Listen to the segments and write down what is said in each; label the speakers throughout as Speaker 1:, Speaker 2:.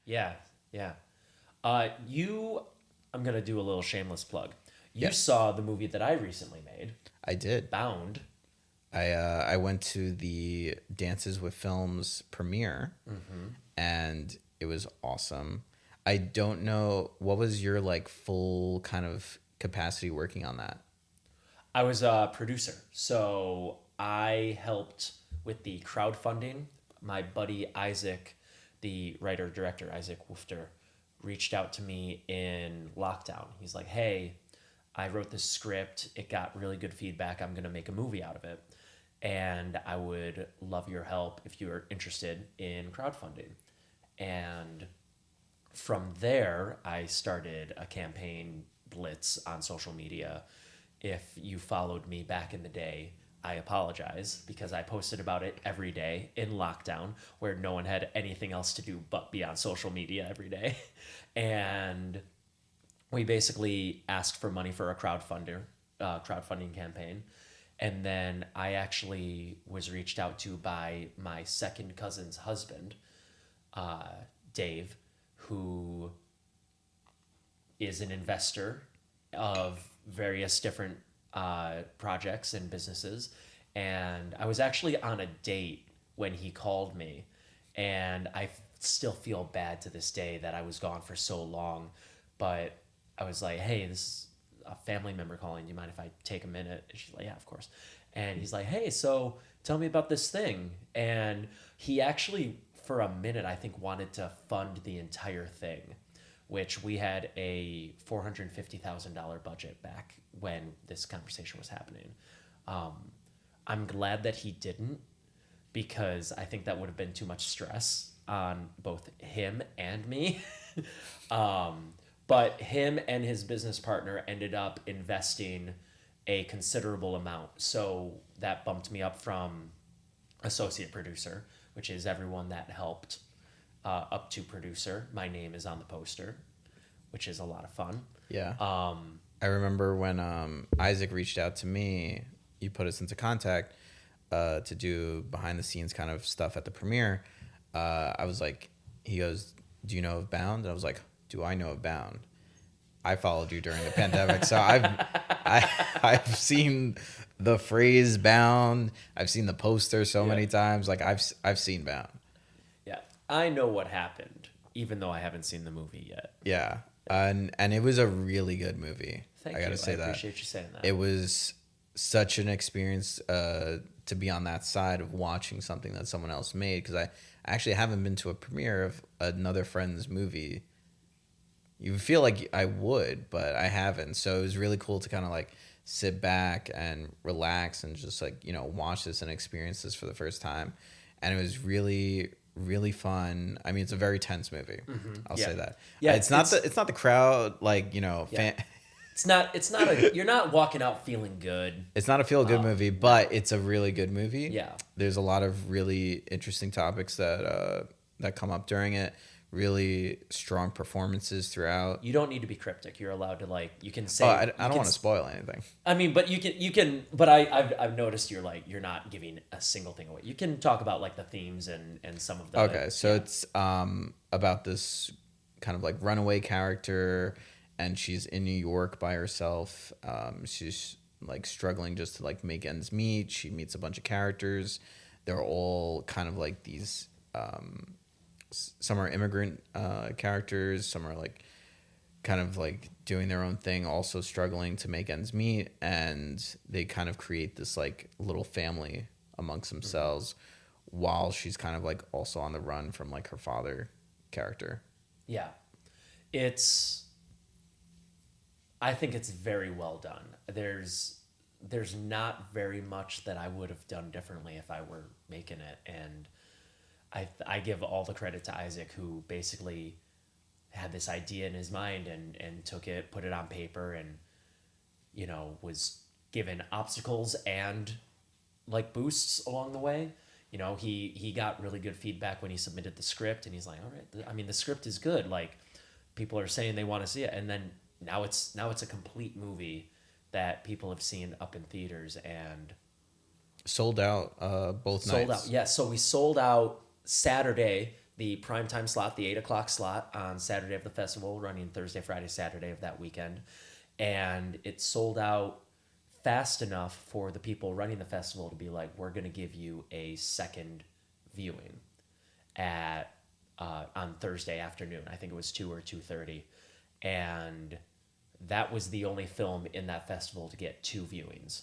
Speaker 1: Yeah, yeah. I'm gonna do a little shameless plug. You
Speaker 2: Yes,
Speaker 1: saw the movie that I recently made,
Speaker 2: I did.
Speaker 1: Bound.
Speaker 2: I went to the Dances with Films premiere,
Speaker 1: Hmm.
Speaker 2: and it was awesome. I don't know what was your like full kind of capacity working on that.
Speaker 1: I was a producer, so I helped with the crowdfunding. My buddy Isaac, the writer director Isaac Woofter, reached out to me in lockdown. He's like, "Hey, I wrote this script. It got really good feedback. I'm gonna make a movie out of it, and I would love your help if you're interested in crowdfunding." And from there, I started a campaign blitz on social media. If you followed me back in the day, I apologize because I posted about it every day in lockdown where no one had anything else to do but be on social media every day. And we basically asked for money for a crowdfunding campaign. And then I actually was reached out to by my second cousin's husband, uh, Dave, who is an investor of various different projects and businesses. And I was actually on a date when he called me. And I still feel bad to this day that I was gone for so long. But I was like, hey, this is a family member calling. Do you mind if I take a minute? And she's like, yeah, of course. And he's like, hey, so tell me about this thing. And he actually, for a minute, I think wanted to fund the entire thing, which we had a $450,000 budget back when this conversation was happening. Um, I'm glad that he didn't because I think that would have been too much stress on both him and me. um, but him and his business partner ended up investing a considerable amount. So that bumped me up from associate producer, which is everyone that helped, up to producer. My name is on the poster, which is a lot of fun.
Speaker 2: Yeah.
Speaker 1: Um,
Speaker 2: I remember when Isaac reached out to me, you put us into contact to do behind the scenes kind of stuff at the premiere. I was like, he goes, "Do you know of Bound?" And I was like, "Do I know of Bound?" I followed you during the pandemic, so I've seen the phrase "Bound." I've seen the poster so
Speaker 1: yeah,
Speaker 2: many times. Like I've seen Bound.
Speaker 1: yeah. I know what happened, even though I haven't seen the movie yet.
Speaker 2: Yeah, and it was a really good movie. I
Speaker 1: Thank
Speaker 2: gotta
Speaker 1: you. I
Speaker 2: say that.
Speaker 1: appreciate you saying that.
Speaker 2: It was such an experience to be on that side of watching something that someone else made, because I actually haven't been to a premiere of another friend's movie. You feel like I would, but I haven't. So it was really cool to kind of like sit back and relax and just like, watch this and experience this for the first time. And it was really, really fun. I mean, it's a very tense movie. I'll
Speaker 1: Yeah,
Speaker 2: say that.
Speaker 1: yeah.
Speaker 2: It's not the crowd, like,
Speaker 1: Yeah. It's not a. You're not walking out feeling good.
Speaker 2: it's not a feel good movie, but it's a really good movie.
Speaker 1: Yeah.
Speaker 2: There's a lot of really interesting topics that come up during it. Really strong performances throughout.
Speaker 1: You don't need to be cryptic. You're allowed to like. You can
Speaker 2: Oh,
Speaker 1: say.
Speaker 2: I
Speaker 1: You
Speaker 2: don't
Speaker 1: can,
Speaker 2: want to spoil anything.
Speaker 1: I mean, but you can. But I've noticed you're not giving a single thing away. You can talk about like the themes and some of the.
Speaker 2: Okay, so
Speaker 1: Yeah.
Speaker 2: it's about this kind of like runaway character, and she's in New York by herself. She's like struggling just to like make ends meet. She meets a bunch of characters. They're all kind of like these. Some are immigrant characters. Some are like kind of like doing their own thing, also struggling to make ends meet, and they kind of create this like little family amongst themselves while she's kind of like also on the run from like her father character.
Speaker 1: Yeah. It's. I think it's very well done. There's not very much that I would have done differently if I were making it, and I give all the credit to Isaac, who basically had this idea in his mind and took it, put it on paper, and was given obstacles and like boosts along the way. He got really good feedback when he submitted the script, and he's like, all right, I mean, the script is good. Like, people are saying they want to see it, and then now it's a complete movie that people have seen up in theaters and
Speaker 2: Sold out both
Speaker 1: sold
Speaker 2: nights.
Speaker 1: out. Yeah, so we sold out Saturday the primetime slot, the 8 o'clock slot on Saturday of the festival, running Thursday, Friday, Saturday of that weekend. And it sold out fast enough for the people running the festival to be like, we're going to give you a second viewing at on Thursday afternoon. I think it was 2 or 2:30. And that was the only film in that festival to get 2 viewings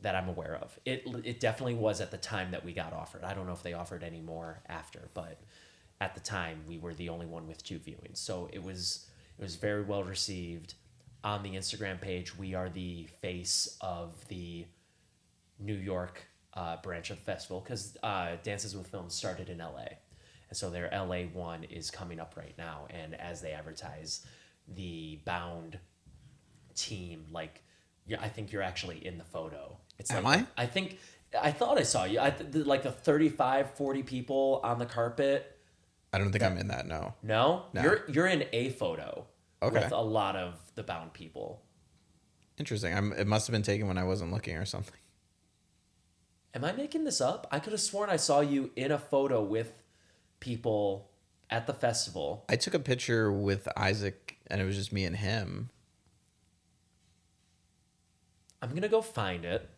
Speaker 1: that I'm aware of. It definitely was at the time that we got offered. I don't know if they offered any more after, but at the time we were the only one with 2 viewings. So it was very well received. On the Instagram page, we are the face of the New York branch of the festival, because Dances with Films started in LA. And so their LA one is coming up right now. And as they advertise, the Bound team, like, yeah, I think you're actually in the photo. It's
Speaker 2: Am
Speaker 1: like,
Speaker 2: I?
Speaker 1: I thought I saw you. Like the 35, 40 people on the carpet.
Speaker 2: I don't think I'm in that. No.
Speaker 1: No?
Speaker 2: No.
Speaker 1: You're in a photo
Speaker 2: Okay.
Speaker 1: with a lot of the Bound people.
Speaker 2: Interesting. It must have been taken when I wasn't looking or something.
Speaker 1: Am I making this up? I could have sworn I saw you in a photo with people at the festival.
Speaker 2: I took a picture with Isaac, and it was just me and him.
Speaker 1: I'm going to go find it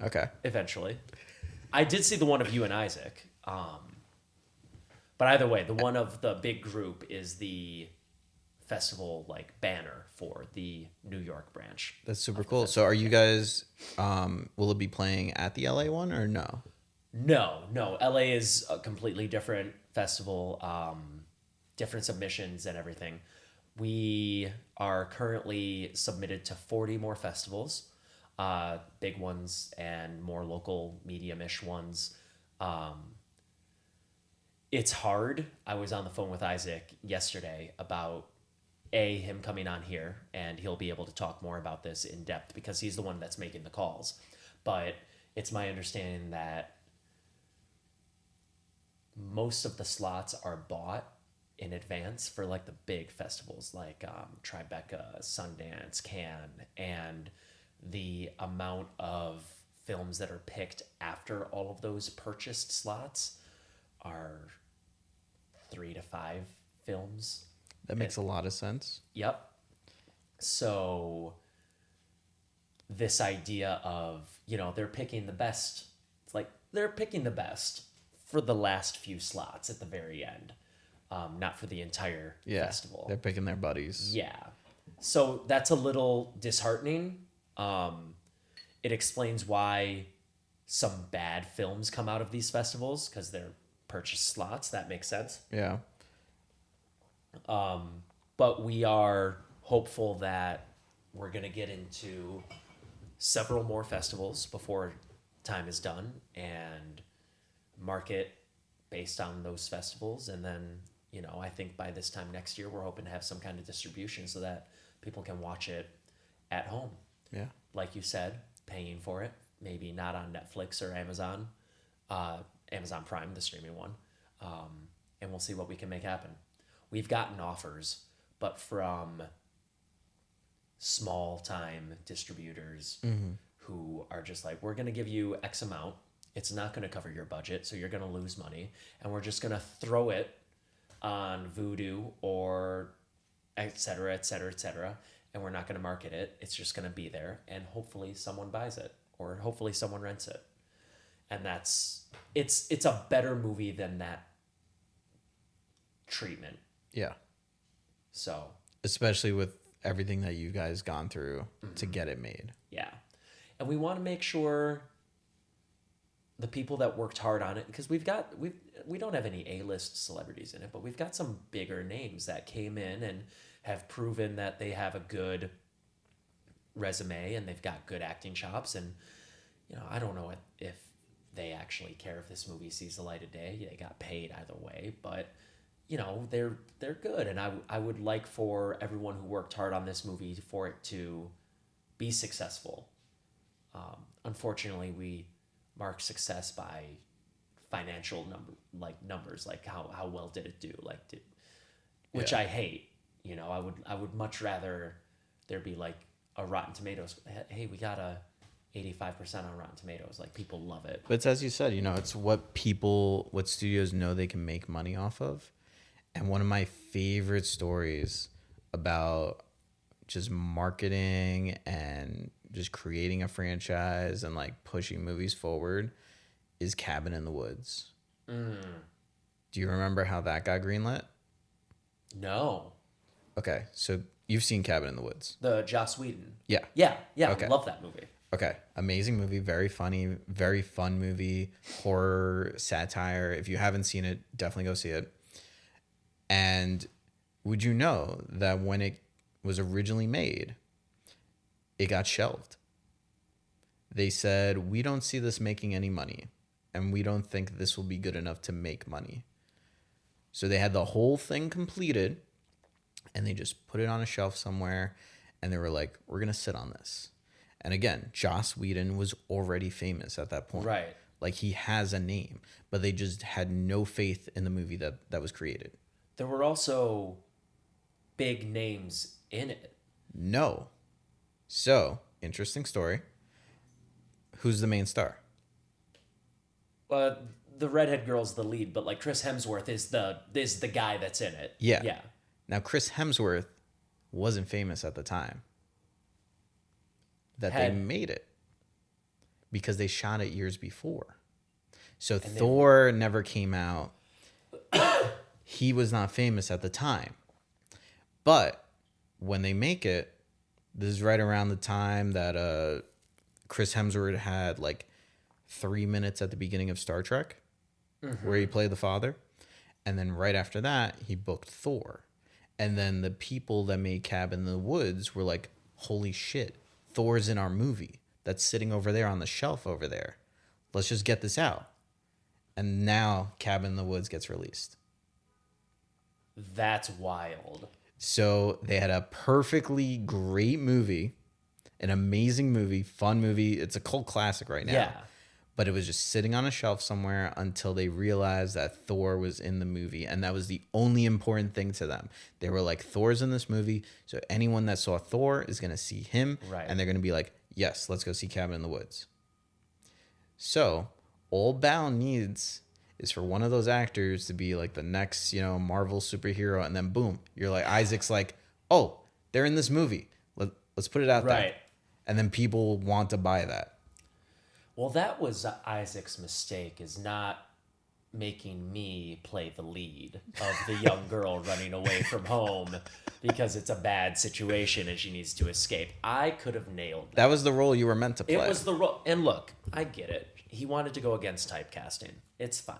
Speaker 2: Okay.
Speaker 1: eventually. I did see the one of you and Isaac. But either way, the one of the big group is the festival like banner for the New York branch.
Speaker 2: That's super cool. So are you guys, will it be playing at the LA one or no?
Speaker 1: No. LA is a completely different festival, different submissions and everything. We are currently submitted to 40 more festivals, big ones and more local medium-ish ones. It's hard. I was on the phone with Isaac yesterday about him coming on here, and he'll be able to talk more about this in depth because he's the one that's making the calls. But it's my understanding that most of the slots are bought in advance for like the big festivals like Tribeca, Sundance, Cannes, and the amount of films that are picked after all of those purchased slots are 3 to 5 films.
Speaker 2: That makes a lot of sense.
Speaker 1: Yep. So this idea of, they're picking the best. It's like they're picking the best for the last few slots at the very end, not for the entire festival.
Speaker 2: They're picking their buddies.
Speaker 1: Yeah. So that's a little disheartening. It explains why some bad films come out of these festivals because they're purchased slots. That makes sense.
Speaker 2: Yeah.
Speaker 1: But we are hopeful that we're going to get into several more festivals before time is done and market based on those festivals. And then, I think by this time next year, we're hoping to have some kind of distribution so that people can watch it at home.
Speaker 2: Yeah.
Speaker 1: Like you said, paying for it, maybe not on Netflix or Amazon, Amazon Prime, the streaming one. And we'll see what we can make happen. We've gotten offers, but from small time distributors who are just like, we're going to give you X amount. It's not going to cover your budget, so you're going to lose money. And we're just going to throw it on Vudu or et cetera, et cetera, et cetera. And we're not going to market it. It's just going to be there. And hopefully someone buys it or hopefully someone rents it. And it's a better movie than that treatment.
Speaker 2: Yeah.
Speaker 1: So,
Speaker 2: especially with everything that you guys gone through to get it made.
Speaker 1: Yeah. And we want to make sure the people that worked hard on it, because we don't have any A-list celebrities in it, but we've got some bigger names that came in and have proven that they have a good resume and they've got good acting chops. And, I don't know if they actually care if this movie sees the light of day. They got paid either way, but they're good. And I would like for everyone who worked hard on this movie for it to be successful. Unfortunately, we mark success by financial numbers, like how well did it do, which I hate. I would much rather there be like a Rotten Tomatoes. Hey, we got a 85% on Rotten Tomatoes. Like, people love it.
Speaker 2: But it's, as you said, it's what studios know they can make money off of. And one of my favorite stories about just marketing and just creating a franchise and like pushing movies forward is Cabin in the Woods. Do you remember how that got greenlit?
Speaker 1: No.
Speaker 2: Okay, so you've seen Cabin in the Woods.
Speaker 1: The Joss Whedon.
Speaker 2: Yeah.
Speaker 1: Yeah.
Speaker 2: Okay.
Speaker 1: I love that movie.
Speaker 2: Okay, amazing movie, very funny, very fun movie, horror, satire. If you haven't seen it, definitely go see it. And would you know that when it was originally made, it got shelved? They said, we don't see this making any money, and we don't think this will be good enough to make money. So they had the whole thing completed, and they just put it on a shelf somewhere, and they were like, we're going to sit on this. And again, Joss Whedon was already famous at that point.
Speaker 1: Right.
Speaker 2: Like, he has a name, but they just had no faith in the movie that was created.
Speaker 1: There were also big names in it.
Speaker 2: No. So, interesting story. Who's the main star?
Speaker 1: The redhead girl's the lead, but like Chris Hemsworth is the guy that's in it.
Speaker 2: Yeah.
Speaker 1: Yeah.
Speaker 2: Now, Chris Hemsworth wasn't famous at the time that they made it because they shot it years before. So Thor never came out. He was not famous at the time. But when they make it, this is right around the time that Chris Hemsworth had like 3 minutes at the beginning of Star Trek, where he played the father. And then right after that, he booked Thor. And then the people that made Cabin in the Woods were like, holy shit, Thor's in our movie. That's sitting over there on the shelf over there. Let's just get this out. And now Cabin in the Woods gets released.
Speaker 1: That's wild.
Speaker 2: So they had a perfectly great movie, an amazing movie, fun movie. It's a cult classic right now.
Speaker 1: Yeah.
Speaker 2: But it was just sitting on a shelf somewhere until they realized that Thor was in the movie. And that was the only important thing to them. They were like, Thor's in this movie. So anyone that saw Thor is going to see him.
Speaker 1: Right.
Speaker 2: And they're going to be like, yes, let's go see Cabin in the Woods. So all Bow needs is for one of those actors to be like the next, Marvel superhero. And then boom, you're like, Isaac's like, oh, they're in this movie. Let's put it out there.
Speaker 1: Right.
Speaker 2: And then people want to buy that.
Speaker 1: Well, that was Isaac's mistake, is not making me play the lead of the young girl running away from home because it's a bad situation and she needs to escape. I could have nailed that.
Speaker 2: That was the role you were meant to play.
Speaker 1: It was the role. And look, I get it. He wanted to go against typecasting. It's fine.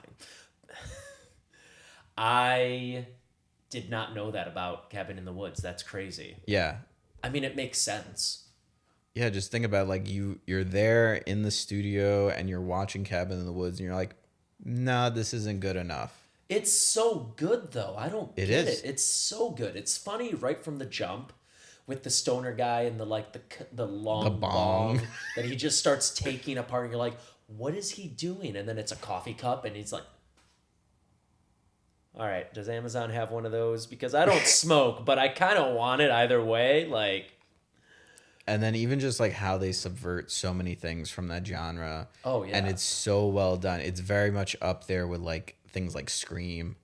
Speaker 1: I did not know that about Cabin in the Woods. That's crazy.
Speaker 2: Yeah.
Speaker 1: I mean, it makes sense.
Speaker 2: Yeah, just think about like you're there in the studio and you're watching Cabin in the Woods and you're like, nah, this isn't good enough.
Speaker 1: It's so good though. I don't
Speaker 2: It
Speaker 1: get
Speaker 2: is.
Speaker 1: it. It's so good. It's funny right from the jump with the stoner guy and the long
Speaker 2: The bong.
Speaker 1: bong that he just starts taking apart and you're like, what is he doing? And then it's a coffee cup and he's like, all right, does Amazon have one of those? Because I don't smoke, but I kind of want it either way. Like,
Speaker 2: And then even just like how they subvert so many things from that genre.
Speaker 1: oh yeah.
Speaker 2: And it's so well done. It's very much up there with like things like Scream,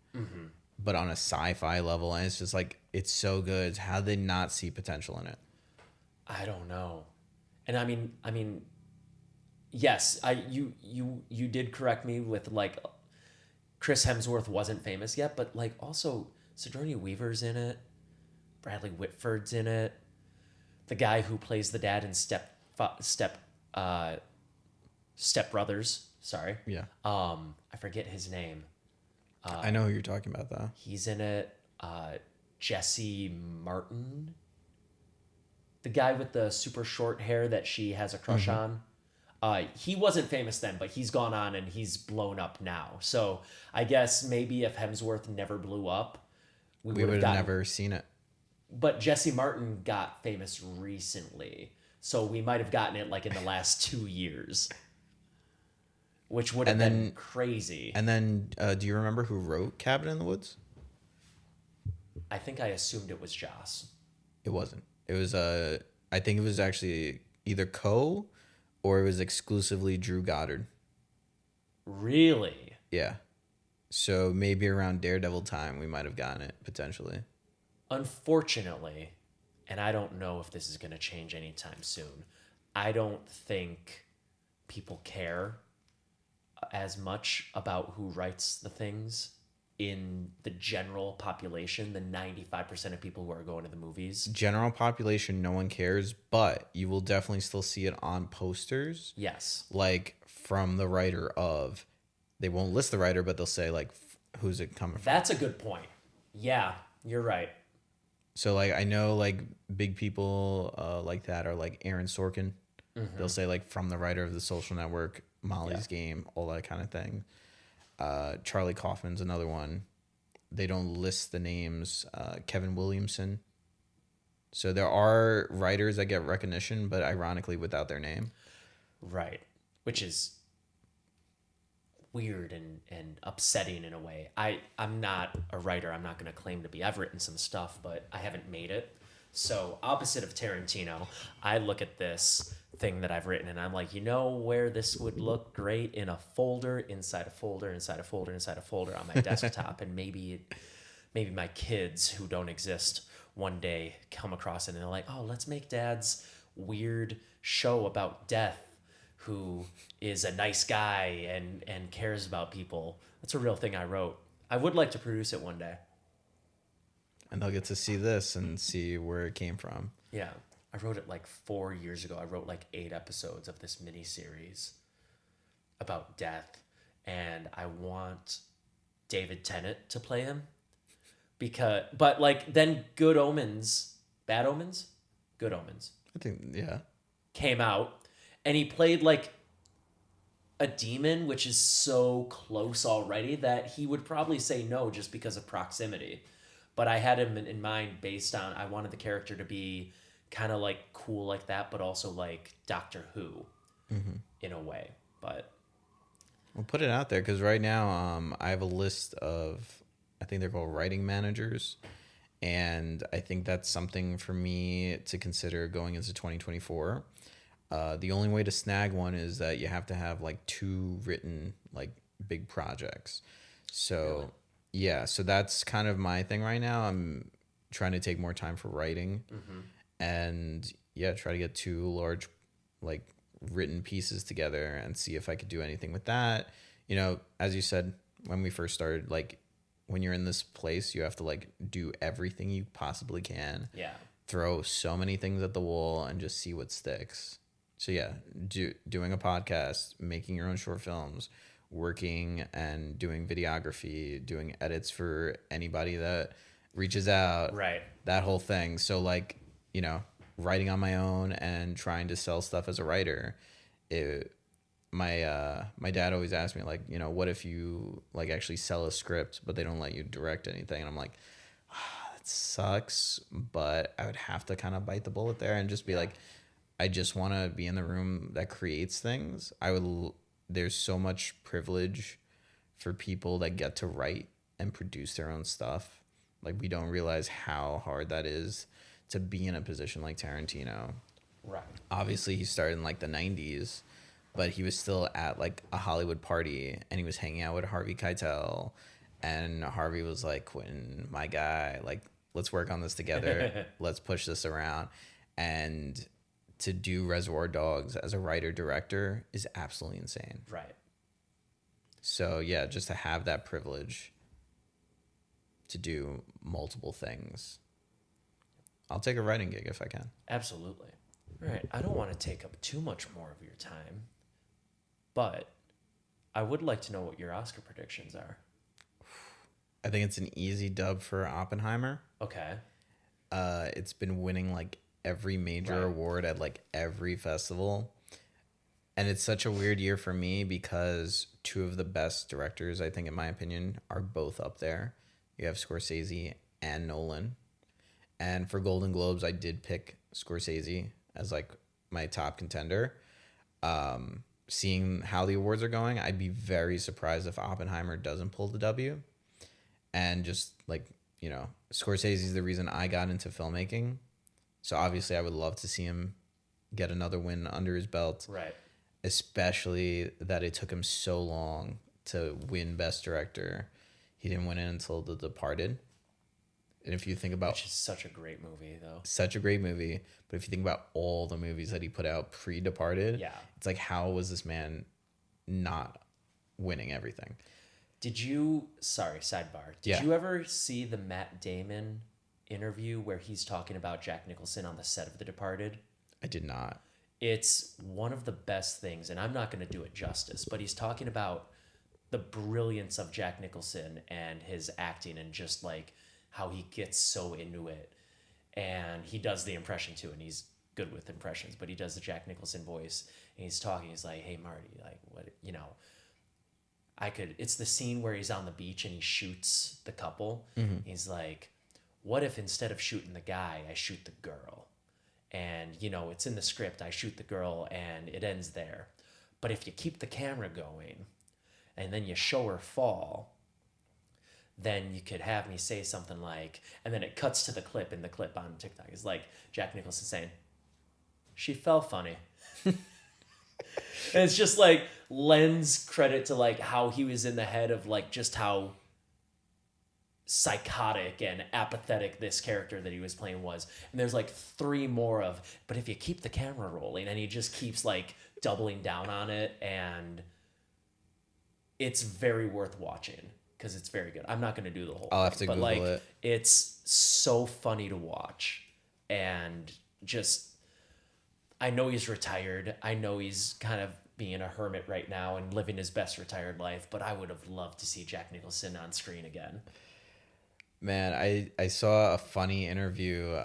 Speaker 2: but on a sci-fi level. And it's just like, it's so good. How did they not see potential in it?
Speaker 1: I don't know. And I mean, yes, you did correct me with like Chris Hemsworth wasn't famous yet, but like also Sigourney Weaver's in it, Bradley Whitford's in it, the guy who plays the dad in Step Brothers. Sorry.
Speaker 2: Yeah.
Speaker 1: I forget his name.
Speaker 2: I know who you're talking about though.
Speaker 1: He's in it. Jesse Martin, the guy with the super short hair that she has a crush on. He wasn't famous then, but he's gone on and he's blown up now. So I guess maybe if Hemsworth never blew up, we would have
Speaker 2: never seen it.
Speaker 1: But Jesse Martin got famous recently, so we might have gotten it like in the last 2 years, which would have been crazy.
Speaker 2: And then, do you remember who wrote Cabin in the Woods?
Speaker 1: I think I assumed it was Joss.
Speaker 2: It wasn't. It was I think it was actually either or it was exclusively Drew Goddard.
Speaker 1: Really?
Speaker 2: Yeah. So maybe around Daredevil time, we might have gotten it potentially.
Speaker 1: Unfortunately, and I don't know if this is going to change anytime soon, I don't think people care as much about who writes the things in the general population, the 95% of people who are going to the movies.
Speaker 2: General population, no one cares, but you will definitely still see it on posters.
Speaker 1: Yes.
Speaker 2: Like from the writer of, they won't list the writer, but they'll say like, who's it coming from?
Speaker 1: That's a good point. Yeah, you're right.
Speaker 2: So like I know like big people like that are like Aaron Sorkin. They'll say like from the writer of The Social Network, Molly's Game, all that kind of thing. Charlie Kaufman's another one. They don't list the names. Kevin Williamson. So there are writers that get recognition, but ironically without their name.
Speaker 1: Right. Which is weird and upsetting in a way. I'm not a writer. I'm not going to claim to be. I've written some stuff, but I haven't made it. So opposite of Tarantino, I look at this thing that I've written and I'm like, you know where this would look great? In a folder, inside a folder, inside a folder, inside a folder on my desktop. And maybe my kids who don't exist one day come across it and they're like, oh, let's make Dad's weird show about death, who is a nice guy and cares about people. That's a real thing I wrote. I would like to produce it one day.
Speaker 2: And they'll get to see this and see where it came from.
Speaker 1: Yeah. I wrote it like 4 years ago. I wrote like 8 episodes of this mini series about death. And I want David Tennant to play him. But like then Good Omens, Bad Omens? Good Omens.
Speaker 2: I think, yeah.
Speaker 1: Came out. And he played like a demon, which is so close already that he would probably say no just because of proximity. But I had him in mind based on, I wanted the character to be kind of like cool like that, but also like Doctor Who in a way. But
Speaker 2: We'll put it out there because right now I have a list of, I think they're called writing managers. And I think that's something for me to consider going into 2024. The only way to snag one is that you have to have like 2 written like big projects. So
Speaker 1: Really?
Speaker 2: yeah, so that's kind of my thing right now. I'm trying to take more time for writing and yeah, try to get 2 large like written pieces together and see if I could do anything with that. You know, as you said, when we first started, like when you're in this place, you have to like do everything you possibly can.
Speaker 1: yeah.
Speaker 2: Throw so many things at the wall and just see what sticks. So yeah, doing a podcast, making your own short films, working and doing videography, doing edits for anybody that reaches out.
Speaker 1: Right.
Speaker 2: That whole thing. So like, you know, writing on my own and trying to sell stuff as a writer. My dad always asked me like, you know, what if you like actually sell a script but they don't let you direct anything? And I'm like, that sucks, but I would have to kind of bite the bullet there and just be like, I just want to be in the room that creates things. There's so much privilege for people that get to write and produce their own stuff. Like we don't realize how hard that is to be in a position like Tarantino.
Speaker 1: Right.
Speaker 2: Obviously he started in like the 90s, but he was still at like a Hollywood party and he was hanging out with Harvey Keitel, and Harvey was like, Quentin, my guy, like let's work on this together. Let's push this around. And to do Reservoir Dogs as a writer director is absolutely insane.
Speaker 1: Right.
Speaker 2: So yeah, just to have that privilege to do multiple things. I'll take a writing gig if I can.
Speaker 1: Absolutely. Right. I don't want to take up too much more of your time, but I would like to know what your Oscar predictions are.
Speaker 2: I think it's an easy dub for Oppenheimer.
Speaker 1: Okay.
Speaker 2: It's been winning like every major award at like every festival. And it's such a weird year for me because 2 of the best directors, I think in my opinion, are both up there. You have Scorsese and Nolan. And for Golden Globes, I did pick Scorsese as like my top contender. Seeing how the awards are going, I'd be very surprised if Oppenheimer doesn't pull the W. And just like, you know, Scorsese is the reason I got into filmmaking. So obviously I would love to see him get another win under his belt.
Speaker 1: Right.
Speaker 2: Especially that it took him so long to win Best Director. He didn't win it until The Departed. And if you think about...
Speaker 1: Which is such a great movie, though.
Speaker 2: Such a great movie. But if you think about all the movies that he put out pre-Departed,
Speaker 1: yeah,
Speaker 2: it's like, how was this man not winning everything?
Speaker 1: Sorry, sidebar. Did you ever see the Matt Damon interview where he's talking about Jack Nicholson on the set of The Departed?
Speaker 2: I did not.
Speaker 1: It's one of the best things, and I'm not going to do it justice, but he's talking about the brilliance of Jack Nicholson and his acting and just like how he gets so into it. And he does the impression too, and he's good with impressions, but he does the Jack Nicholson voice, and he's talking, he's like, hey, Marty, like, what, you know, it's the scene where he's on the beach and he shoots the couple. Mm-hmm. He's like, what if instead of shooting the guy, I shoot the girl? And, you know, it's in the script, I shoot the girl and it ends there. But if you keep the camera going and then you show her fall, then you could have me say something like, and then it cuts to the clip, and the clip on TikTok is like Jack Nicholson saying, she fell funny. And it's just like lends credit to like how he was in the head of like just how psychotic and apathetic this character that he was playing was. And there's like 3 more of, but if you keep the camera rolling, and he just keeps like doubling down on it, and it's very worth watching because it's very good. I'm not going to do the whole
Speaker 2: I'll have to Google it.
Speaker 1: It's so funny to watch, and just, I know he's retired. I know he's kind of being a hermit right now and living his best retired life, but I would have loved to see Jack Nicholson on screen again.
Speaker 2: Man, I saw a funny interview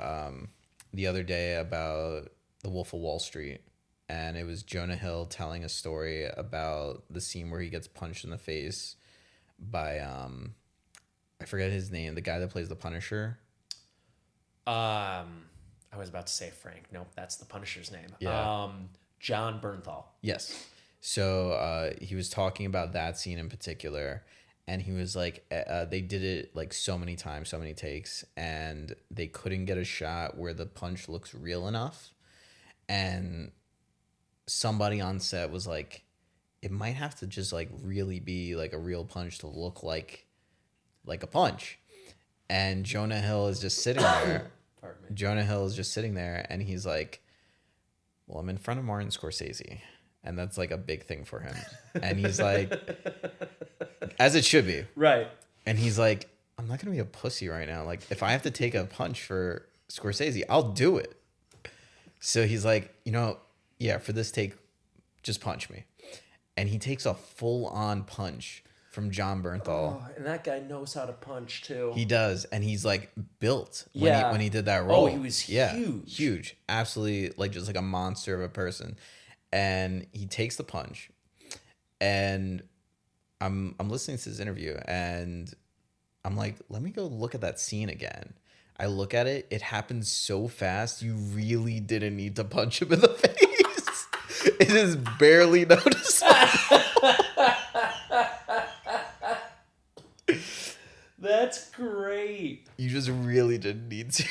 Speaker 2: the other day about The Wolf of Wall Street, and it was Jonah Hill telling a story about the scene where he gets punched in the face by I forget his name, the guy that plays the Punisher.
Speaker 1: I was about to say Frank. Nope, that's the Punisher's name.
Speaker 2: Yeah.
Speaker 1: John Bernthal.
Speaker 2: Yes. So he was talking about that scene in particular, and he was like, they did it like so many times, so many takes, and they couldn't get a shot where the punch looks real enough. And somebody on set was like, it might have to just like really be like a real punch to look like a punch. And Jonah Hill is just sitting there. Jonah Hill is just sitting there, and he's like, well, I'm in front of Martin Scorsese, and that's like a big thing for him. And he's like, as it should be. Right. And he's like, I'm not going to be a pussy right now. Like, if I have to take a punch for Scorsese, I'll do it. So he's like, you know, yeah, for this take, just punch me. And he takes a full-on punch from John Bernthal.
Speaker 1: Oh, and that guy knows how to punch too.
Speaker 2: He does, and he's like built when he did that role.
Speaker 1: Oh, he was
Speaker 2: huge, absolutely, like just like a monster of a person. And he takes the punch, and I'm listening to this interview, and I'm like, let me go look at that scene again. I look at it; it happens so fast. You really didn't need to punch him in the face. It is barely noticeable.
Speaker 1: That's great.
Speaker 2: You just really didn't need to.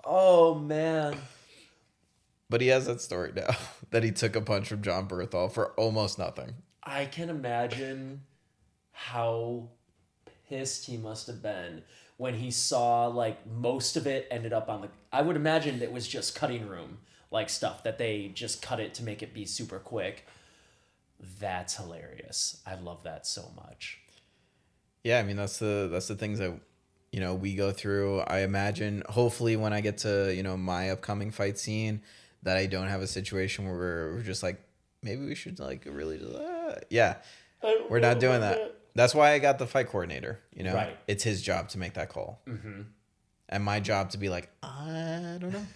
Speaker 1: Oh, man.
Speaker 2: But he has that story now that he took a punch from John Bernthal for almost nothing.
Speaker 1: I can imagine how pissed he must have been when he saw like most of it ended up on the... I would imagine it was just cutting room like stuff that they just cut it to make it be super quick. That's hilarious. I love that so much.
Speaker 2: Yeah, I mean that's the things that, you know, we go through. I imagine hopefully when I get to, you know, my upcoming fight scene, that I don't have a situation where we're just like, maybe we should like really do that. Yeah, we're not doing that. That's why I got the fight coordinator. You know, right. It's his job to make that call, and my job to be like, I don't know.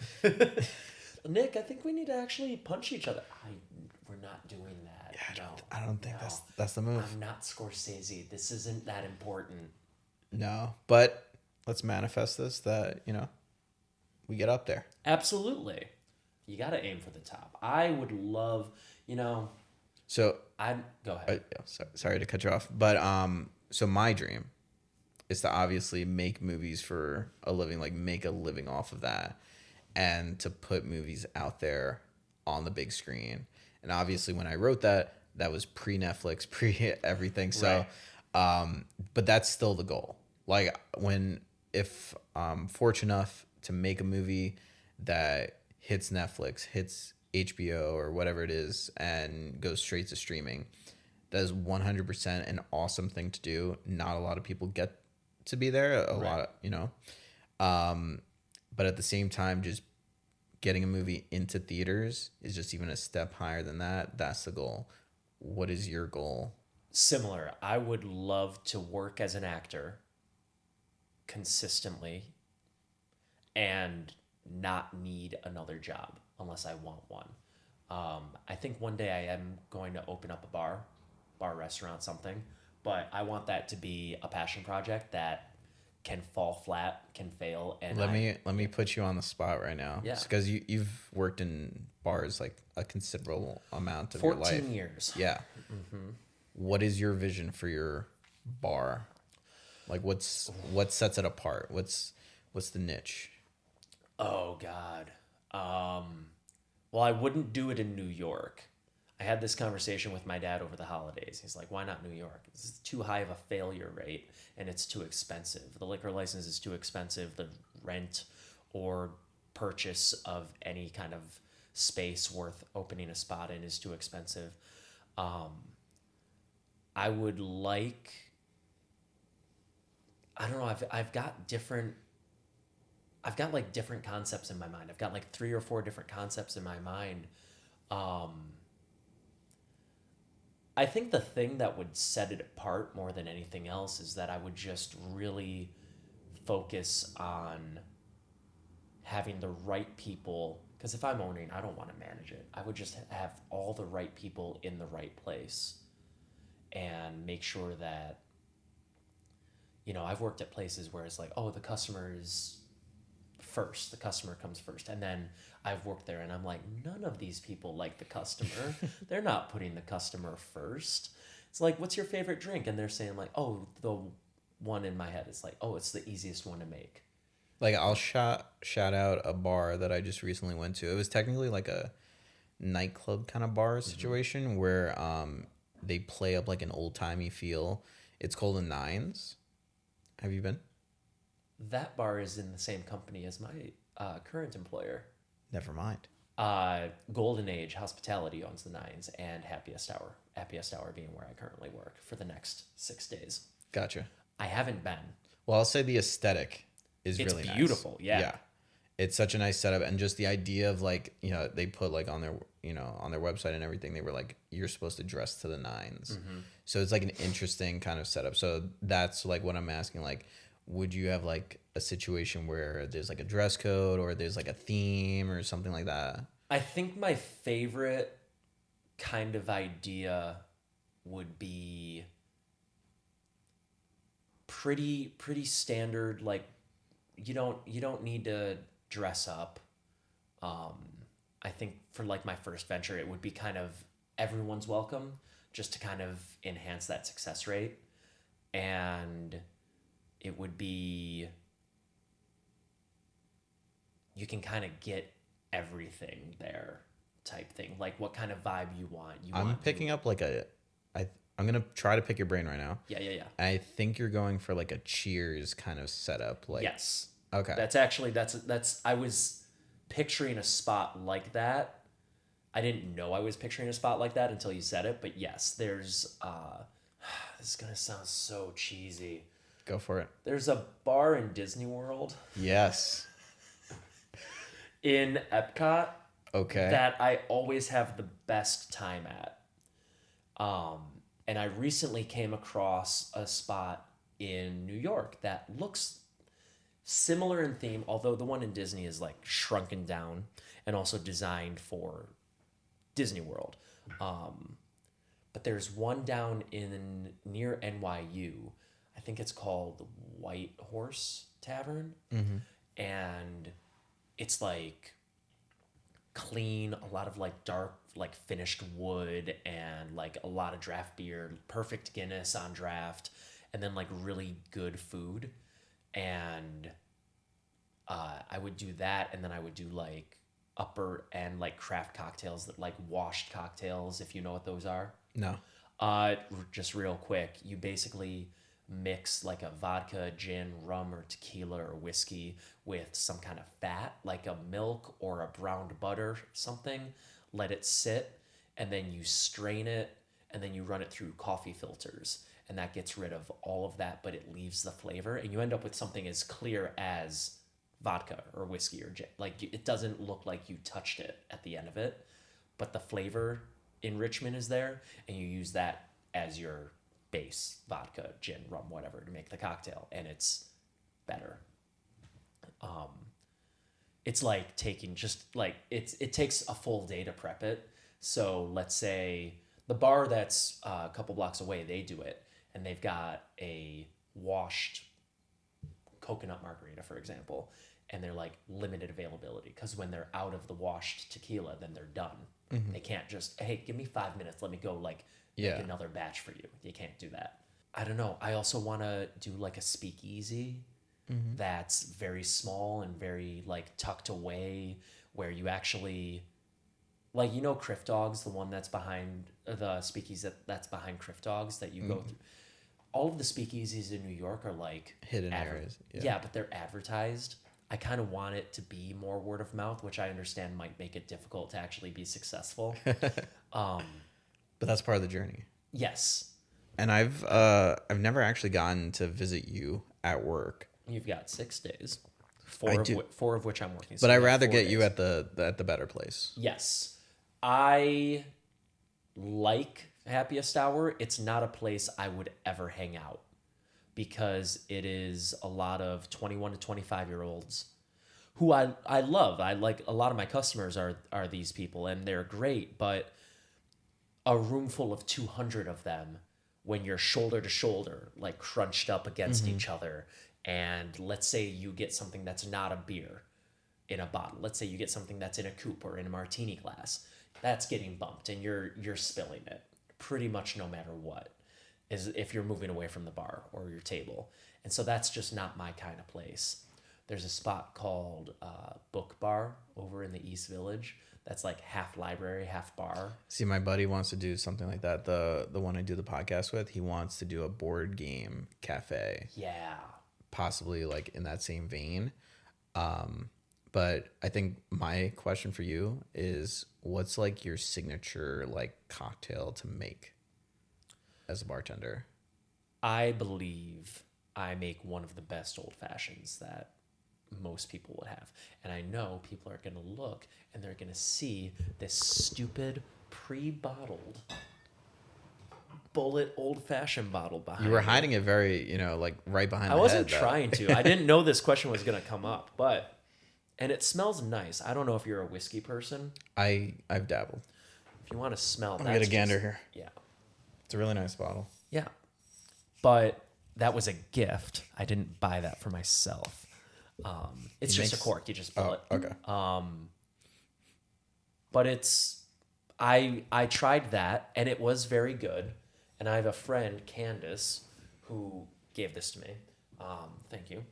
Speaker 1: Nick, I think we need to actually punch each other. We're not doing that.
Speaker 2: Yeah, I don't think that's the move.
Speaker 1: I'm not Scorsese. This isn't that important.
Speaker 2: No, but let's manifest this, that, you know, we get up there.
Speaker 1: Absolutely. You got to aim for the top. I would love, you know.
Speaker 2: So
Speaker 1: go ahead.
Speaker 2: Sorry to cut you off, but so my dream is to obviously make movies for a living, like make a living off of that, and to put movies out there on the big screen. And obviously when I wrote that was pre-Netflix, pre-everything. So But that's still the goal. Like if fortunate enough to make a movie that hits Netflix, hits HBO or whatever it is, and goes straight to streaming, that is 100% an awesome thing to do. Not a lot of people get to be there. A lot of, but at the same time, just getting a movie into theaters is just even a step higher than that. That's the goal. What is your goal?
Speaker 1: Similar. I would love to work as an actor consistently and not need another job unless I want one. I think one day I am going to open up a bar, restaurant, something, but I want that to be a passion project that can fall flat, can fail, and
Speaker 2: Let me put you on the spot right now.
Speaker 1: Yeah.
Speaker 2: Because you've worked in bars like a considerable amount of your life.
Speaker 1: 14 years.
Speaker 2: Yeah. What is your vision for your bar? Like what sets it apart? What's the niche?
Speaker 1: Oh God. Well, I wouldn't do it in New York. I had this conversation with my dad over the holidays. He's like, "Why not New York? It's too high of a failure rate, and it's too expensive. The liquor license is too expensive. The rent or purchase of any kind of space worth opening a spot in is too expensive." I would like. I don't know. I've got different. I've got like different concepts in my mind. I've got like 3 or 4 different concepts in my mind. I think the thing that would set it apart more than anything else is that I would just really focus on having the right people. Because if I'm owning, I don't want to manage it. I would just have all the right people in the right place and make sure that, I've worked at places where it's like, oh, the customer is first. The customer comes first. And then I've worked there and I'm like, none of these people like the customer. They're not putting the customer first. It's like, what's your favorite drink? And they're saying like, oh, the one in my head is like, oh, it's the easiest one to make.
Speaker 2: Like I'll shout out a bar that I just recently went to. It was technically like a nightclub kind of bar situation where they play up like an old timey feel. It's called the Nines. Have you been?
Speaker 1: That bar is in the same company as my current employer.
Speaker 2: Never mind.
Speaker 1: Golden Age Hospitality owns the Nines and Happiest Hour. Happiest Hour being where I currently work for the next 6 days.
Speaker 2: Gotcha.
Speaker 1: I haven't been.
Speaker 2: Well, I'll say the aesthetic is
Speaker 1: It's
Speaker 2: really
Speaker 1: beautiful,
Speaker 2: nice.
Speaker 1: yeah.
Speaker 2: It's such a nice setup, and just the idea of like, they put like on their, on their website and everything, they were like, you're supposed to dress to the nines. So it's like an interesting kind of setup. So that's like what I'm asking, like, would you have like a situation where there's like a dress code or there's like a theme or something like that?
Speaker 1: I think my favorite kind of idea would be pretty standard. Like you don't need to dress up. I think for like my first venture, it would be kind of everyone's welcome, just to kind of enhance that success rate. And it would be, you can kind of get everything there type thing. Like what kind of vibe you want.
Speaker 2: I'm picking up like I'm going to try to pick your brain right now.
Speaker 1: Yeah.
Speaker 2: I think you're going for like a Cheers kind of setup. Like,
Speaker 1: yes.
Speaker 2: Okay.
Speaker 1: That's I was picturing a spot like that. I didn't know I was picturing a spot like that until you said it, but yes, there's this is going to sound so cheesy.
Speaker 2: Go for it.
Speaker 1: There's a bar in Disney World.
Speaker 2: Yes.
Speaker 1: In Epcot.
Speaker 2: Okay.
Speaker 1: That I always have the best time at. And I recently came across a spot in New York that looks similar in theme, although the one in Disney is like shrunken down and also designed for Disney World. But there's one down near NYU. I think it's called the White Horse Tavern. And it's like clean, a lot of like dark, like finished wood, and like a lot of draft beer, perfect Guinness on draft, and then like really good food. And I would do that, and then I would do like upper end like craft cocktails, that like washed cocktails, if you know what those are.
Speaker 2: No.
Speaker 1: Just real quick, you basically mix like a vodka, gin, rum, or tequila or whiskey with some kind of fat, like a milk or a browned butter, something. Let it sit, and then you strain it, and then you run it through coffee filters, and that gets rid of all of that, but it leaves the flavor, and you end up with something as clear as vodka or whiskey or gin. Like it doesn't look like you touched it at the end of it, but the flavor enrichment is there, and you use that as your base vodka, gin, rum, whatever to make the cocktail, and it's better. It's like taking just like it takes a full day to prep it. So let's say the bar that's a couple blocks away, they do it, and they've got a washed coconut margarita, for example, and they're like limited availability because when they're out of the washed tequila, then they're done. They can't just, hey, give me 5 minutes, let me go like make another batch for you. You can't do that. I don't know. I also want to do like a speakeasy that's very small and very like tucked away, where you actually like, you know, Criff Dogs, the one that's behind the speakeasy that's behind Criff Dogs that you go through. All of the speakeasies in New York are like
Speaker 2: Hidden areas.
Speaker 1: Yeah, but they're advertised. I kind of want it to be more word of mouth, which I understand might make it difficult to actually be successful.
Speaker 2: But that's part of the journey.
Speaker 1: Yes.
Speaker 2: And I've never actually gotten to visit you at work.
Speaker 1: You've got 6 days, four of which I'm working.
Speaker 2: But I'd rather get you at the better place.
Speaker 1: Yes. I like Happiest Hour. It's not a place I would ever hang out because it is a lot of 21 to 25-year-olds who I love. I like a lot of my customers are these people, and they're great, but a room full of 200 of them when you're shoulder to shoulder, like crunched up against each other, and let's say you get something that's not a beer in a bottle. Let's say you get something that's in a coupe or in a martini glass. That's getting bumped, and you're spilling it pretty much no matter what, is if you're moving away from the bar or your table. And so that's just not my kind of place. There's a spot called Book Bar over in the East Village that's like half library, half bar.
Speaker 2: See, my buddy wants to do something like that. The one I do the podcast with, he wants to do a board game cafe.
Speaker 1: Yeah.
Speaker 2: Possibly like in that same vein. But I think my question for you is, what's like your signature like cocktail to make as a bartender?
Speaker 1: I believe I make one of the best old fashions that most people would have. And I know people are going to look and they're going to see this stupid pre-bottled bullet old-fashioned bottle behind
Speaker 2: You were
Speaker 1: me.
Speaker 2: hiding it very, like right behind the
Speaker 1: I wasn't
Speaker 2: head,
Speaker 1: trying to. I didn't know this question was going to come up, and it smells nice. I don't know if you're a whiskey person.
Speaker 2: I've dabbled.
Speaker 1: If you want to smell,
Speaker 2: Let me get a gander here.
Speaker 1: Yeah.
Speaker 2: It's a really nice bottle.
Speaker 1: Yeah. But that was a gift. I didn't buy that for myself. It's just a cork. You just pull it.
Speaker 2: Okay.
Speaker 1: But I tried that, and it was very good. And I have a friend, Candace, who gave this to me. Thank you.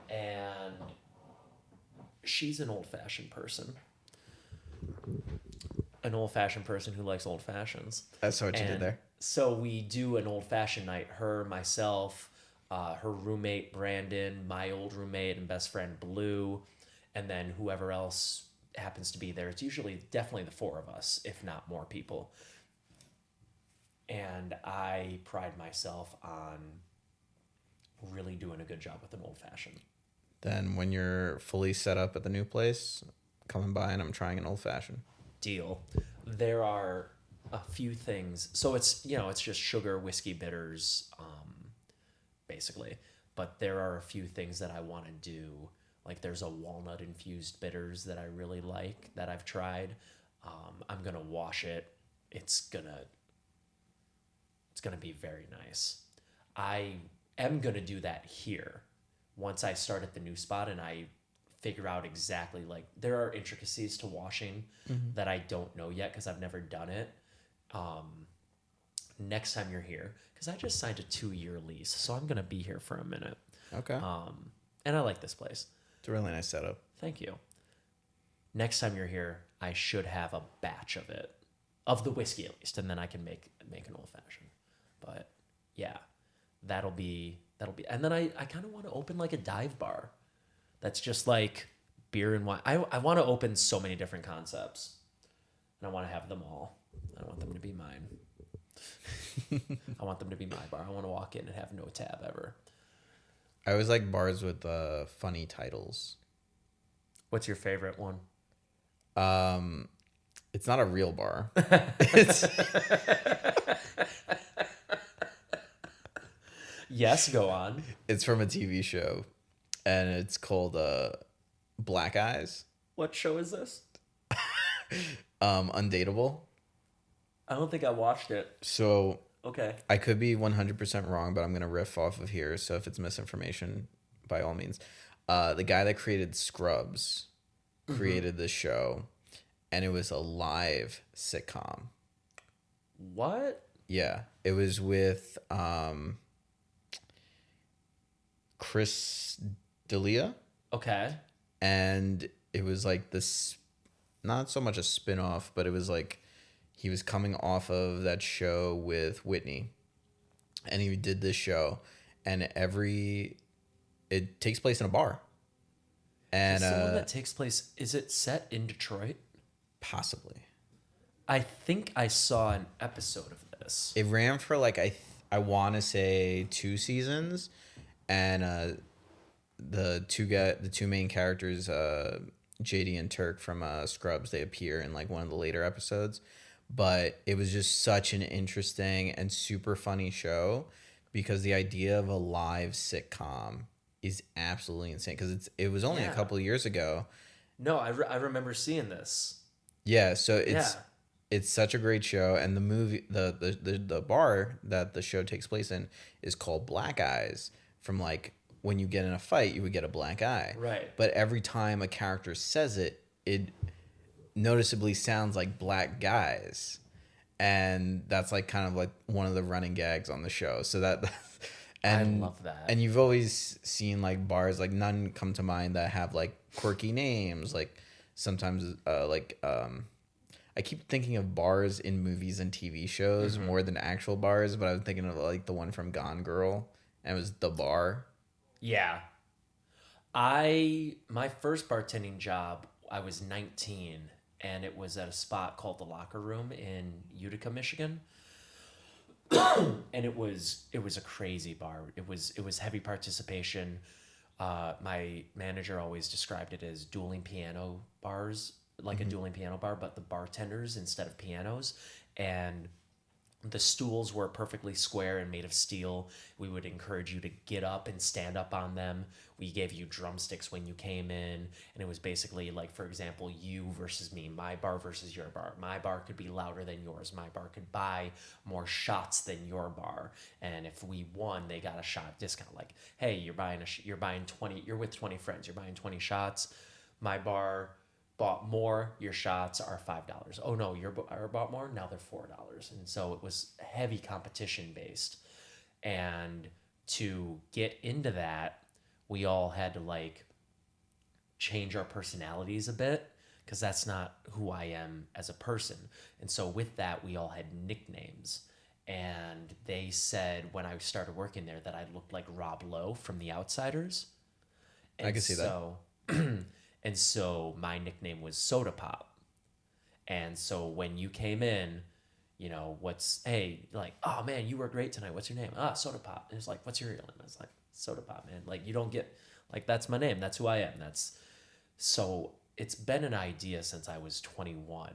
Speaker 1: And she's an old-fashioned person. An old-fashioned person who likes old fashions.
Speaker 2: That's what you did there.
Speaker 1: So we do an old-fashioned night. Her, myself, her roommate, Brandon, my old roommate and best friend, Blue, and then whoever else happens to be there. It's usually definitely the 4 of us, if not more people. And I pride myself on really doing a good job with an old-fashioned.
Speaker 2: Then when you're fully set up at the new place, coming by and I'm trying an old-fashioned.
Speaker 1: Deal. There are a few things. So it's just sugar, whiskey, bitters, basically. But there are a few things that I want to do. Like there's a walnut infused bitters that I really like that I've tried. I'm gonna wash it. It's gonna be very nice. I am gonna do that here once I start at the new spot and I figure out exactly, like, there are intricacies to washing that I don't know yet because I've never done it. Next time you're here, because I just signed a 2-year lease, so I'm gonna be here for a minute.
Speaker 2: Okay.
Speaker 1: And I like this place.
Speaker 2: It's a really nice setup.
Speaker 1: Thank you. Next time you're here, I should have a batch of it, of the whiskey at least, and then I can make an old fashioned. But yeah, and then I kind of want to open like a dive bar that's just like beer and wine. I want to open so many different concepts, and I want to have them all. I want them to be mine. I want them to be my bar. I want to walk in and have no tab ever.
Speaker 2: I always like bars with funny titles.
Speaker 1: What's your favorite one?
Speaker 2: It's not a real bar. It's
Speaker 1: Yes, go on.
Speaker 2: it's from a TV show, and it's called Black Eyes.
Speaker 1: What show is this?
Speaker 2: Undateable.
Speaker 1: I don't think I watched it.
Speaker 2: So
Speaker 1: Okay.
Speaker 2: I could be 100% wrong, but I'm gonna riff off of here. So if it's misinformation, by all means, the guy that created Scrubs created this show, and it was a live sitcom.
Speaker 1: What?
Speaker 2: Yeah, it was with Chris D'Elia,
Speaker 1: Okay.
Speaker 2: and it was like this, not so much a spin-off, but it was like he was coming off of that show with Whitney, and he did this show, and it takes place in a bar, and
Speaker 1: Is the one that takes place, is it set in Detroit?
Speaker 2: possibly
Speaker 1: I think I saw an episode of this.
Speaker 2: it ran for like I want to say 2 seasons, and the two main characters, JD and Turk from Scrubs, they appear in like one of the later episodes. But it was just such an interesting and super funny show, because the idea of a live sitcom is absolutely insane, because it was only a
Speaker 1: Yeah.
Speaker 2: couple of years ago.
Speaker 1: No, I remember seeing this.
Speaker 2: Yeah, so
Speaker 1: Yeah.
Speaker 2: it's such a great show, and the movie, the bar that the show takes place in is called Black Eyes. From like when you get in a fight, you would get a black eye.
Speaker 1: Right.
Speaker 2: But every time a character says it, it noticeably sounds like black guys, and that's like kind of like one of the running gags on the show. So that, and
Speaker 1: I love that.
Speaker 2: And you've always seen like bars, like none come to mind that have like quirky names, like. Sometimes I keep thinking of bars in movies and TV shows more than actual bars, but I was thinking of like the one from Gone Girl, and it was The Bar.
Speaker 1: Yeah. My first bartending job, I was 19, and it was at a spot called The Locker Room in Utica, Michigan. And it was a crazy bar. It was heavy participation. My manager always described it as dueling piano bars, like a dueling piano bar, but the bartenders instead of pianos. And the stools were perfectly square and made of steel. We would encourage you to get up and stand up on them. We gave you drumsticks when you came in. And it was basically like, for example, you versus me, my bar versus your bar. My bar could be louder than yours. My bar could buy more shots than your bar. And if we won, they got a shot discount. Like, hey, you're buying 20, you're with 20 friends, you're buying 20 shots. My bar bought more, your shots are $5. Oh no, your bar bought more, now they're $4. And so it was heavy competition based. And to get into that, we all had to like change our personalities a bit, because that's not who I am as a person. And so with that, we all had nicknames. And they said when I started working there that I looked like Rob Lowe from The Outsiders. And
Speaker 2: I can see that.
Speaker 1: And so my nickname was Soda Pop. And so when you came in, hey, like, oh man, you were great tonight. What's your name? Soda Pop. And it's like, what's your real name? I was like, Soda Pop, man. Like, you don't get, like, that's my name. That's who I am. So it's been an idea since I was 21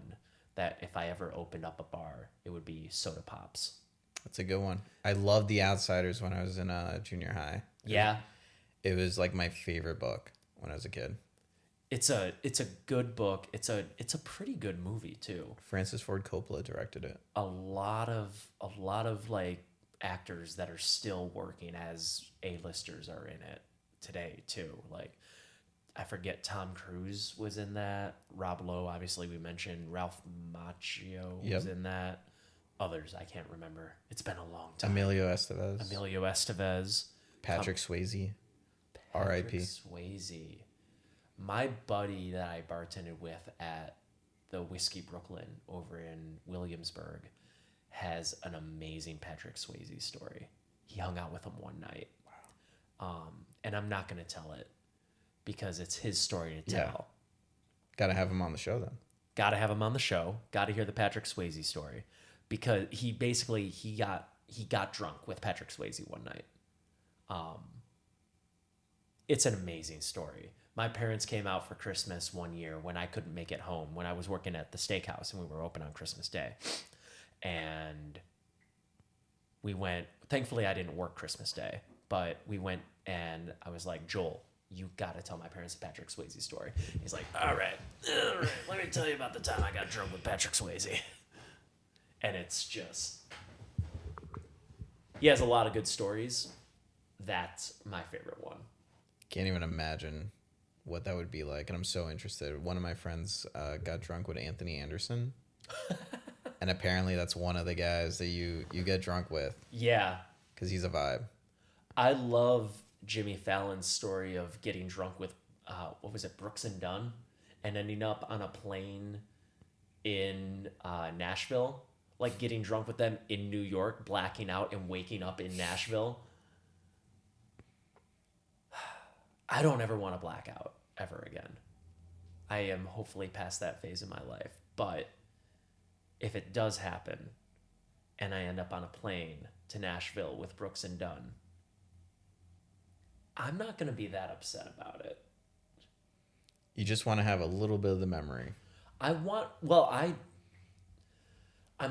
Speaker 1: that if I ever opened up a bar, it would be Soda Pops.
Speaker 2: That's a good one. I loved The Outsiders when I was in junior high.
Speaker 1: Yeah.
Speaker 2: It was like my favorite book when I was a kid.
Speaker 1: It's a good book. It's a pretty good movie too.
Speaker 2: Francis Ford Coppola directed it.
Speaker 1: A lot of like actors that are still working as A-listers are in it today too. Like, I forget, Tom Cruise was in that. Rob Lowe, obviously we mentioned. Ralph Macchio was in that. Others I can't remember. It's been a long time.
Speaker 2: Emilio Estevez. Patrick Swayze. R.I.P.
Speaker 1: Swayze. My buddy that I bartended with at the Whiskey Brooklyn over in Williamsburg has an amazing Patrick Swayze story. He hung out with him one night. Wow. And I'm not going to tell it because it's his story to tell.
Speaker 2: Yeah. Got to have him on the show then.
Speaker 1: Got to have him on the show. Got to hear the Patrick Swayze story because he got drunk with Patrick Swayze one night. It's an amazing story. My parents came out for Christmas one year when I couldn't make it home, when I was working at the steakhouse and we were open on Christmas Day. And we went, thankfully I didn't work Christmas Day, but we went and I was like, Joel, you got to tell my parents the Patrick Swayze story. He's like, all right, let me tell you about the time I got drunk with Patrick Swayze. And it's just, he has a lot of good stories. That's my favorite one.
Speaker 2: Can't even imagine what that would be like, and I'm so interested. One of my friends got drunk with Anthony Anderson, and apparently that's one of the guys that you get drunk with.
Speaker 1: Yeah,
Speaker 2: because he's a vibe.
Speaker 1: I love Jimmy Fallon's story of getting drunk with what was it, Brooks and Dunn, and ending up on a plane in Nashville, like getting drunk with them in New York, blacking out and waking up in Nashville. I don't ever want to black out ever again. I am hopefully past that phase in my life. But if it does happen and I end up on a plane to Nashville with Brooks and Dunn, I'm not going to be that upset about it.
Speaker 2: You just want to have a little bit of the memory.
Speaker 1: I'm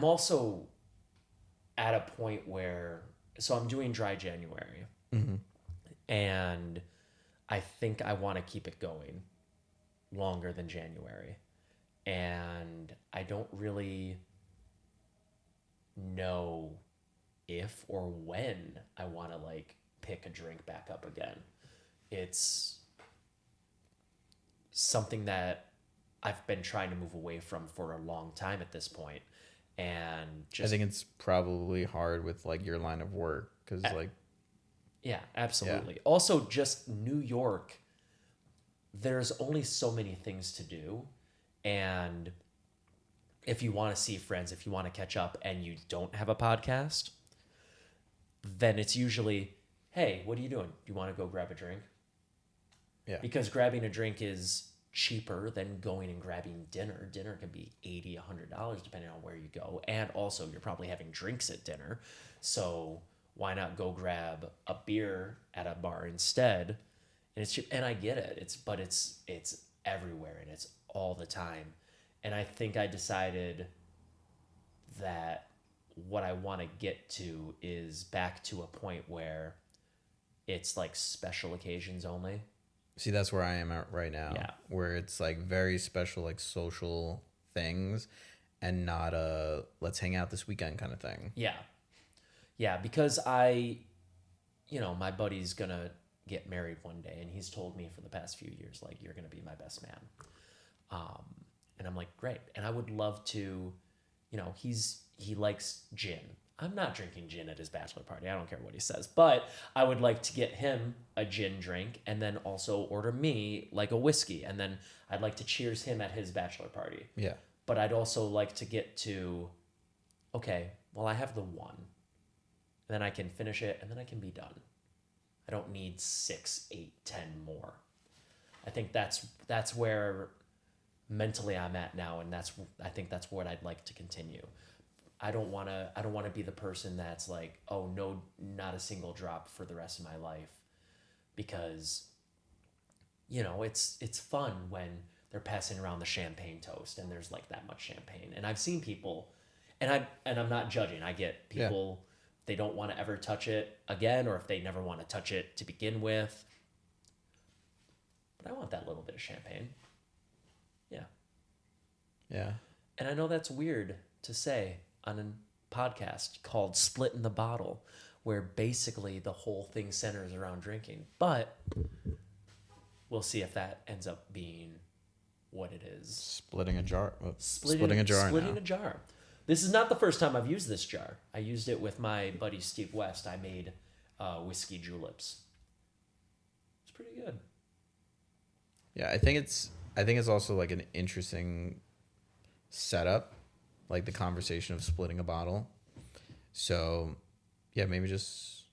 Speaker 1: also at a point where, so I'm doing Dry January. Mm-hmm. And I think I want to keep it going longer than January. And I don't really know if or when I want to like pick a drink back up again. It's something that I've been trying to move away from for a long time at this point. And just,
Speaker 2: I think it's probably hard with like your line of work because like,
Speaker 1: yeah, absolutely. Yeah. Also, just New York, there's only so many things to do. And if you want to see friends, if you want to catch up and you don't have a podcast, then it's usually, hey, what are you doing? Do you want to go grab a drink?
Speaker 2: Yeah.
Speaker 1: Because grabbing a drink is cheaper than going and grabbing dinner. Dinner can be $80, $100 depending on where you go. And also, you're probably having drinks at dinner. So why not go grab a beer at a bar instead? And it's cheap. And I get it. It's everywhere and it's all the time. And I think I decided that what I want to get to is back to a point where it's like special occasions only.
Speaker 2: See, that's where I am at right now.
Speaker 1: Yeah.
Speaker 2: Where it's like very special, like social things and not a let's hang out this weekend kind of thing.
Speaker 1: Yeah. Yeah, because my buddy's going to get married one day, and he's told me for the past few years, like, you're going to be my best man. And I'm like, great. And I would love to, he likes gin. I'm not drinking gin at his bachelor party. I don't care what he says. But I would like to get him a gin drink and then also order me like a whiskey. And then I'd like to cheers him at his bachelor party.
Speaker 2: Yeah.
Speaker 1: But I'd also like to get to, okay, well, I have the one. And then I can finish it and then I can be done. I don't need 6, 8, 10 more. I think that's where mentally I'm at now, and I think that's what I'd like to continue. I don't want to be the person that's like, oh no, not a single drop for the rest of my life, because it's fun when they're passing around the champagne toast and there's like that much champagne. And I've seen people, and I'm not judging. I get people. Yeah. They don't want to ever touch it again, or if they never want to touch it to begin with. But I want that little bit of champagne. Yeah.
Speaker 2: Yeah.
Speaker 1: And I know that's weird to say on a podcast called Splittin' the Bottle, where basically the whole thing centers around drinking. But we'll see if that ends up being what it is.
Speaker 2: Splitting a jar.
Speaker 1: Splitting a jar. This is not the first time I've used this jar. I used it with my buddy Steve West. I made whiskey juleps. It's pretty good.
Speaker 2: Yeah, I think it's also like an interesting setup, like the conversation of splitting a bottle. So, yeah, maybe just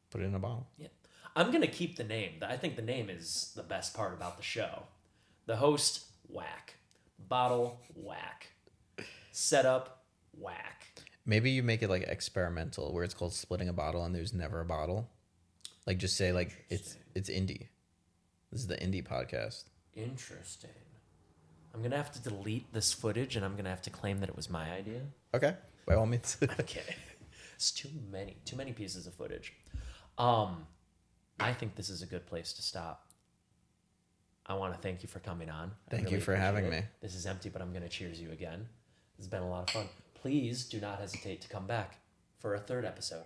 Speaker 2: put it in a bottle.
Speaker 1: Yeah. I'm going to keep the name. I think the name is the best part about the show. The host, whack. Bottle, whack. Setup, whack.
Speaker 2: Maybe you make it like experimental, where it's called Splitting a Bottle and there's never a bottle. Like, just say like it's indie. This is the indie podcast.
Speaker 1: Interesting. I'm going to have to delete this footage and I'm going to have to claim that it was my idea.
Speaker 2: Okay, by all means.
Speaker 1: I'm kidding. It's too many pieces of footage. I think this is a good place to stop. I want to thank you for coming on.
Speaker 2: Thank you for having me.
Speaker 1: This is empty, but I'm going to cheers you again. This has been a lot of fun. Please do not hesitate to come back for a third episode.